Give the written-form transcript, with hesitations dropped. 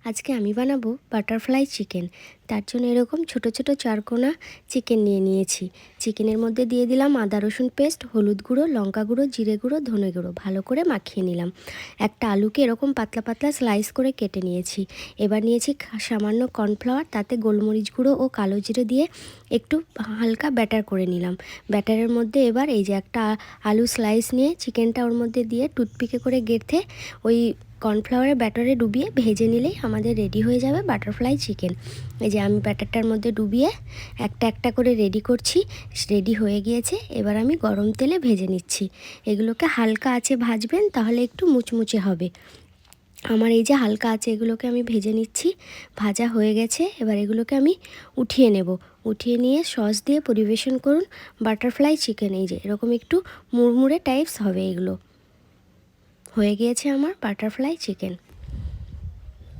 আজকে আমি বানাবো বাটারফ্লাই চিকেন। তার জন্য এরকম ছোট ছোট চারকোনা চিকেন নিয়েছি। চিকেনের মধ্যে দিয়ে দিলাম আদা রসুন পেস্ট, হলুদ গুঁড়ো, লঙ্কা গুঁড়ো, জিরে গুঁড়ো, ধনে গুঁড়ো, ভালো করে মাখিয়ে নিলাম। একটা আলুকে এরকম পাতলা পাতলা স্লাইস করে কেটে নিয়েছি। এবার নিয়েছি সামান্য কর্নফ্লাওয়ার, তাতে গোলমরিচ গুঁড়ো ও কালো জিরে দিয়ে একটু হালকা ব্যাটার করে নিলাম। ব্যাটারের মধ্যে এবার এই যে একটা আলু স্লাইস নিয়ে চিকেনটা ওর মধ্যে দিয়ে টুথপিকে করে গেঁথে ওই কর্নফ্লাওয়ারের ব্যাটারে ডুবিয়ে ভেজে নিলেই আমাদের রেডি হয়ে যাবে বাটারফ্লাই চিকেন। এই যে আমি ব্যাটারটার মধ্যে ডুবিয়ে একটা একটা করে রেডি করছি। রেডি হয়ে গিয়েছে, এবার আমি গরম তেলে ভেজে নিচ্ছি। এগুলোকে হালকা আঁচে ভাজবেন, তাহলে একটু মুচমুচে হবে। আমার এই যে হালকা আছে, এগুলোকে আমি ভেজে নিচ্ছি। ভাজা হয়ে গেছে, এবার এগুলোকে আমি উঠিয়ে নেব। উঠিয়ে নিয়ে সস দিয়ে পরিবেশন করুন বাটারফ্লাই চিকেন। এই যে এরকম একটু মুড়মুড়ে টাইপস হবে। এগুলো হয়ে গিয়েছে আমার বাটারফ্লাই চিকেন।